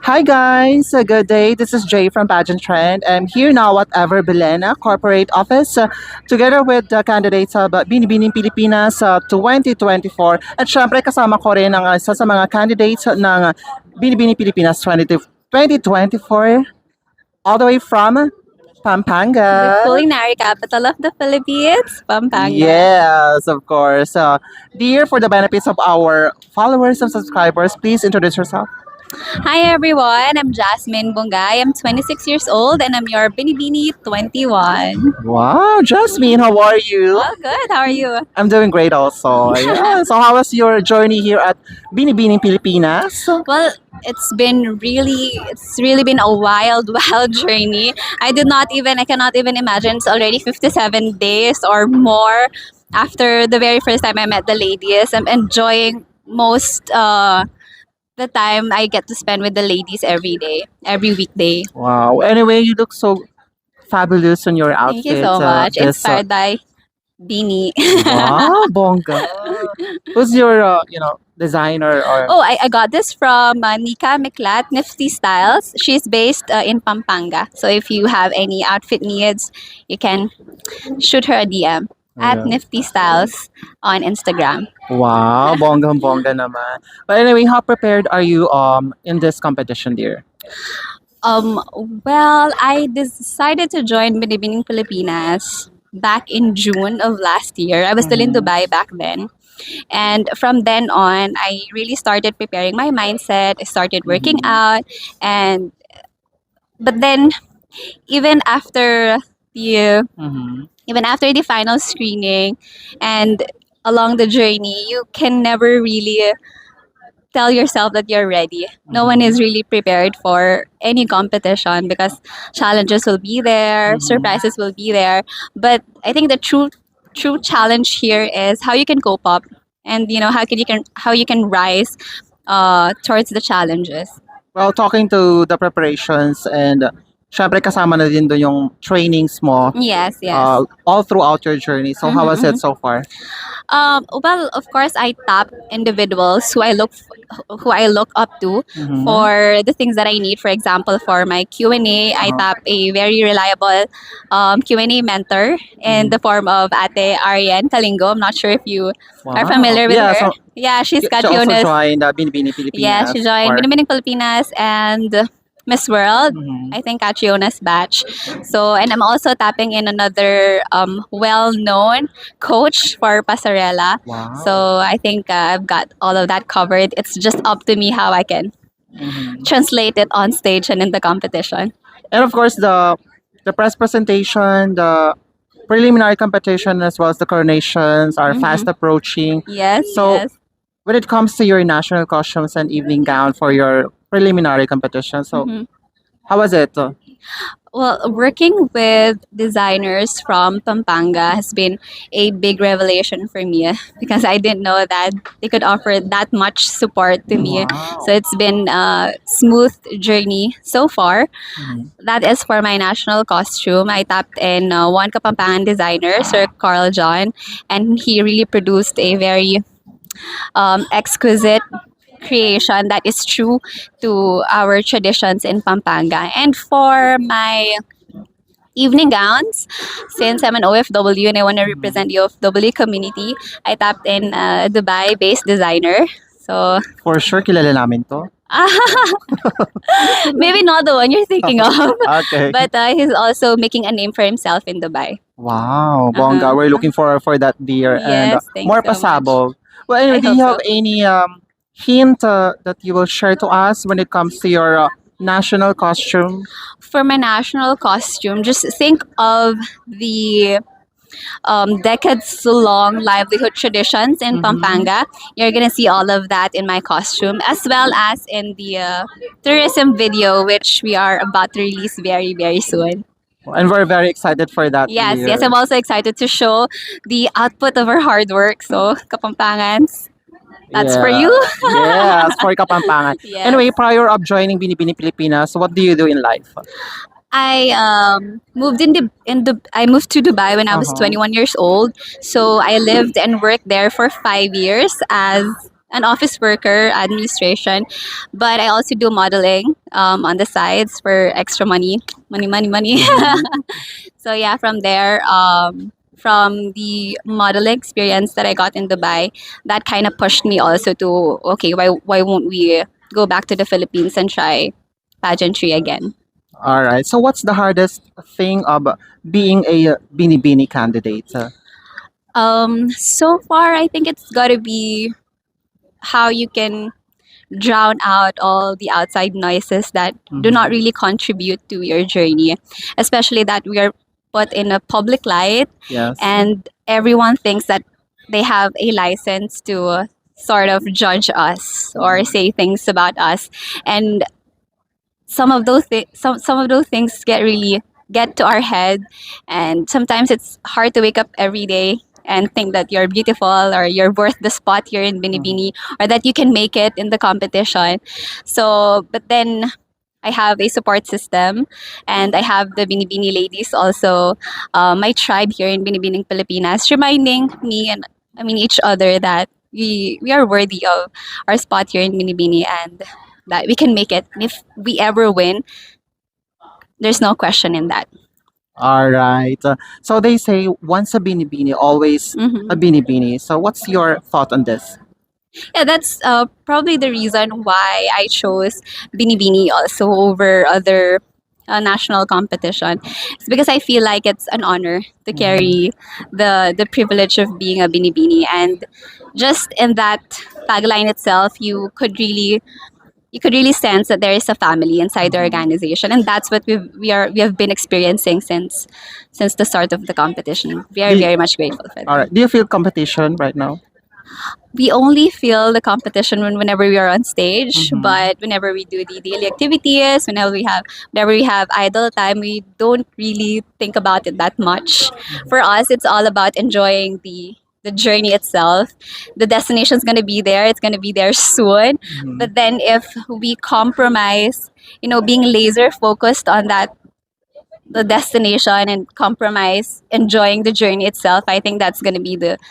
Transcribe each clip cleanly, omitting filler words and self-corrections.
Hi guys, good day. This is Jay from Pageant Trend. I'm here now at Ever Belena Corporate Office together with the candidates of Binibining Pilipinas 2024. At syempre kasama ko rin ang isa sa mga candidates ng Binibining Pilipinas 2024 all the way from The Pampanga. culinary capital of the Philippines, Pampanga. Yes, of course. Dear, for the benefits of our followers and subscribers, please introduce yourself. Hi everyone, I'm Jasmine Bungay. I'm 26 years old and I'm your Binibini 21. Wow, Jasmine, how are you? Oh, good. How are you? I'm doing great also. Yeah. So how was your journey here at Binibining Pilipinas? Well, it's really been a wild, wild journey. I cannot even imagine. It's already 57 days or more after the very first time I met the ladies. I'm enjoying most the time I get to spend with the ladies every day, every weekday. Wow. Anyway, you look so fabulous in your outfit. Thank you so much. This, Inspired by Beanie. wow, bongga. Who's your, designer or? Oh, I got this from Nika Miklat, Nifty Styles. She's based in Pampanga. So if you have any outfit needs, you can shoot her a DM at Yeah. Nifty Styles on Instagram. Wow, bongga naman. But anyway, how prepared are you in this competition, dear? Um, well, I decided to join Binibining Pilipinas back in June of last year. I was still in Mhm. Dubai back then. And from then on, I really started preparing my mindset. I started working Mhm. out. And but then even after the Mhm. even after the final screening and along the journey, you can never really tell yourself that you're ready. No one is really prepared for any competition because challenges will be there, Mhm. surprises will be there. But I think the true challenge here is how you can cope up and how you can rise towards the challenges. Well, talking to the preparations and syempre kasama na din doon yung trainings mo Yes, yes. all throughout your journey. So how was it so far? Well, of course, I tap individuals who I look up to Mhm. for the things that I need. For example, for my Q&A, I tap a very reliable Q&A mentor in the form of Ate Ariane Kalingo. I'm not sure if you are Wow. familiar with Yeah, her. so Yeah, she's got she also Jonas. joined Binibini Yeah, Pilipinas. she joined for- Binibining Pilipinas and Miss World. Mhm. I think Catriona's batch. So, and I'm also tapping in another well-known coach for Pasarela. Wow. So I think I've got all of that covered. It's just up to me how I can Mhm. translate it on stage and in the competition. And of course the press presentation, the preliminary competition as well as the coronations are fast approaching. Yes, So yes. when it comes to your national costumes and evening gown for your preliminary competition, so Mhm. how was it? Well, working with designers from Pampanga has been a big revelation for me because I didn't know that they could offer that much support to me. Wow. So it's been a smooth journey so far. Mhm. That is for my national costume. I tapped in one Kapampangan designer, Sir Carl John, and he really produced a very exquisite creation that is true to our traditions in Pampanga. And for my evening gowns, since I'm an OFW and I want to represent the OFW community, I tapped in a Dubai-based designer. So For sure, kilala namin to. maybe not the one you're thinking of, Okay. but he's also making a name for himself in Dubai. Wow, bongga. We're looking for that dear and Yes, thank more you so much. pasabog. Well, anyway, I do you hope have so. any hint that you will share to us when it comes to your national costume? For my national costume, just think of the decades long livelihood traditions in Pampanga. You're gonna see all of that in my costume, as well as in the tourism video, which we are about to release very, very soon. And we're very excited for that. Yes, dear. yes, I'm also excited to show the output of our hard work. So, Kapampangans, that's for Yeah. you. Yes, for Kapampangan. Yes. Anyway, prior of joining Binibini Pilipinas, what do you do in life? I I moved to Dubai when I was Uh-huh. 21 years old. So I lived and worked there for 5 years as an office worker, administration, but I also do modeling on the sides for extra money, money. Mhm. So yeah, from there, from the modeling experience that I got in Dubai, that kind of pushed me also to okay, why won't we go back to the Philippines and try pageantry again? All right. So, what's the hardest thing of being a Binibini candidate? So far, I think it's got to be how you can drown out all the outside noises that do not Mhm. really contribute to your journey, especially that we are put in a public light Yes. and everyone thinks that they have a license to sort of judge us or say things about us, and some of those things get to our head, and sometimes it's hard to wake up every day and think that you're beautiful or you're worth the spot here in Mhm. Binibini or that you can make it in the competition. So but then I have a support system, and I have the Binibini ladies also, my tribe here in Binibining Pilipinas, reminding me and I mean each other that we are worthy of our spot here in Binibini and that we can make it. And if we ever win, there's no question in that. All right. So they say once a Binibini, always a Hmm. Binibini. So what's your thought on this? Yeah, that's probably the reason why I chose Binibini also over other national competition. It's because I feel like it's an honor to Mhm. carry the privilege of being a Binibini, and just in that tagline itself, you could really sense that there is a family inside the Mhm. organization, and that's what we have been experiencing since the start of the competition. We are Do you, very much grateful for all that. right. Do you feel competition right now? We only feel the competition whenever we are on stage, Mm-hmm. but whenever we do the daily activities, whenever we have idle time, we don't really think about it that much. For us, it's all about enjoying the journey itself. The destination's gonna be there, it's gonna be there soon. Mm-hmm. But then if we compromise, being laser focused on that the destination and compromise enjoying the journey itself, I think that's gonna be the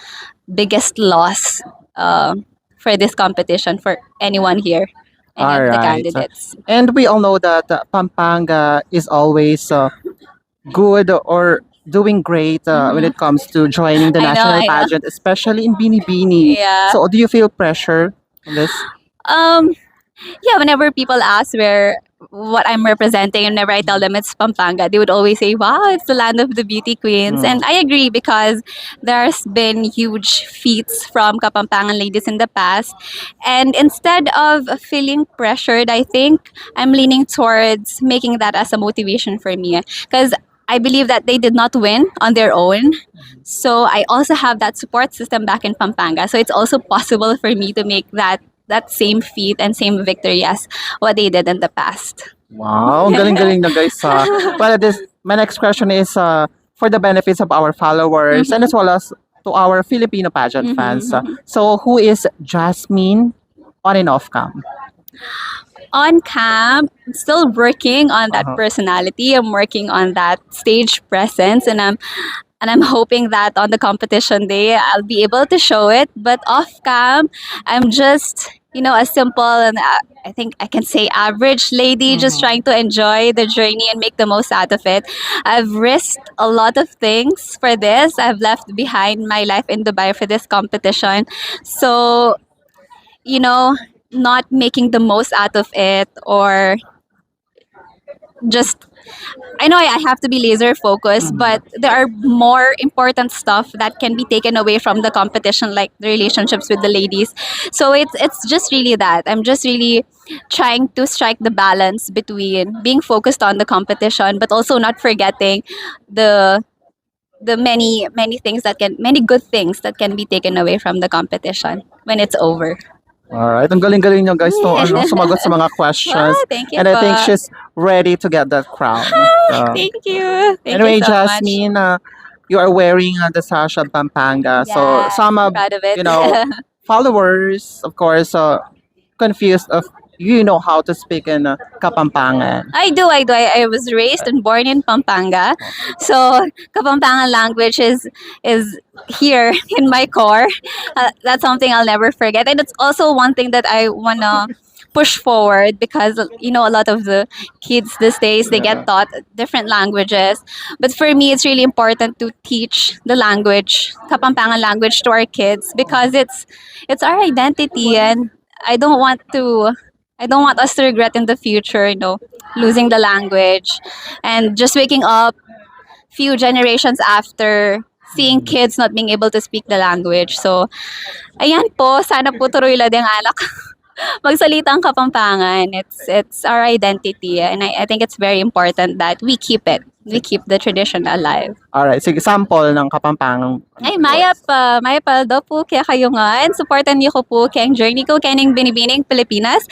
biggest loss for this competition for anyone here, any All of the right. candidates. And we all know that Pampanga is always good or doing great when Hmm. it comes to joining the I know, national I know. pageant, especially in Binibini. Yeah. So, do you feel pressure on this? Um, yeah, whenever people ask where what I'm representing, and whenever I tell them it's Pampanga, they would always say, "Wow, it's the land of the beauty queens." Mm. And I agree because there's been huge feats from Kapampangan ladies in the past. And instead of feeling pressured, I think I'm leaning towards making that as a motivation for me because I believe that they did not win on their own. So I also have that support system back in Pampanga. So it's also possible for me to make that same feat and same victory as what they did in the past. Wow, ang galing-galing na guys. My next question is for the benefits of our followers and as Mhm. well as to our Filipino pageant fans. Mhm. So, who is Jasmine on and off cam? On camp, I'm still working on that Uh-huh. personality. I'm working on that stage presence, and I'm hoping that on the competition day I'll be able to show it. But off cam, I'm just a simple and I think I can say average lady, just Mhm. trying to enjoy the journey and make the most out of it. I've risked a lot of things for this. I've left behind my life in Dubai for this competition, so you know not making the most out of it, or just I know I have to be laser focused, but Mhm. there are more important stuff that can be taken away from the competition, like the relationships with the ladies. So it's just really that I'm just really trying to strike the balance between being focused on the competition, but also not forgetting the the many good things that can be taken away from the competition when it's over. Alright, ang galing-galing niyo guys to sumagot sa mga questions Wow, thank you and I think po. she's ready to get that crown. Thank you. Thank you Anyway, so much. Jasmine, you are wearing the sash of Pampanga. So Yes, some I'm of, proud of it. you know, followers, of course, confused of you know how to speak in Kapampangan. I do, I do. I was raised and born in Pampanga. So Kapampangan language is here in my core. That's something I'll never forget. And it's also one thing that I wanna push forward because a lot of the kids these days they get taught different languages. But for me it's really important to teach the language, Kapampangan language to our kids because it's our identity and I don't want to I don't want us to regret in the future, losing the language and just waking up few generations after seeing kids not being able to speak the language. So, ayan po, sana po tuloy lang ang anak magsalita ang Kapampangan. It's our identity and I think it's very important that we keep it. We keep the tradition alive. Alright, sige, sample ng Kapampangan. Ay, maya pa daw po kaya kayo nga. And supportan niyo ko po kaya ang journey ko kaya ng Binibining Pilipinas.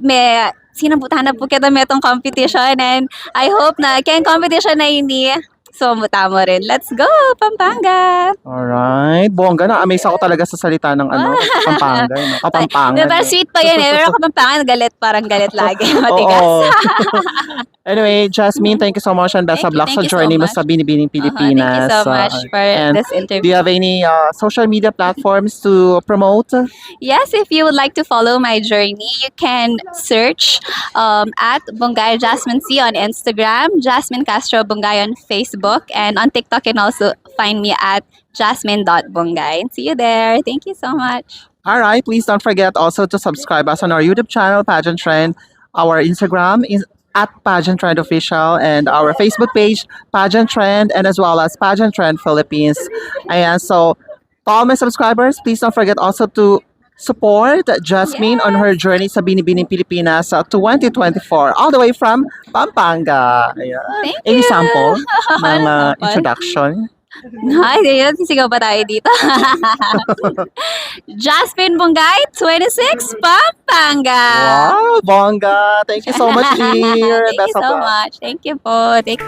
May sinabutan na po kita metong competition and I hope na kaya competition na ini. So, mutamo rin. Let's go, Pampanga! Alright, bongga na. Amaze ako talaga sa salita ng Pampanga. No? Kapampangan. Diba, sweet pa yan eh. Pero Kapampangan, galit, parang galit lagi. Matigas. Oo. Anyway, Jasmine, thank you so much and best of luck sa Thank you so journey mo much. sa Binibining Pilipinas. Thank you so much for and this do interview. you have any social media platforms to promote? Yes, if you would like to follow my journey, you can search at Bungay Jasmine C on Instagram, Jasmine Castro Bungay on Facebook, and on TikTok you can also find me at jasmine.bungay. See you there. Thank you so much. Alright, please don't forget also to subscribe us on our YouTube channel, Pageant Trend. Our Instagram is at Pageant Trend Official and our Facebook page, Pageant Trend, and as well as Pageant Trend Philippines. And so, to all my subscribers, please don't forget also to support Jasmine on her journey sa Binibining Pilipinas 2024, all the way from Pampanga. Ayan. Thank Any you. sample ng Sample? introduction? Ay, sisigaw pa tayo dito. Jasmine Bungay, 26, Pampanga. Wow, bongga! Thank you so much, dear. Thank you Best of so luck. much. Thank you po. Thank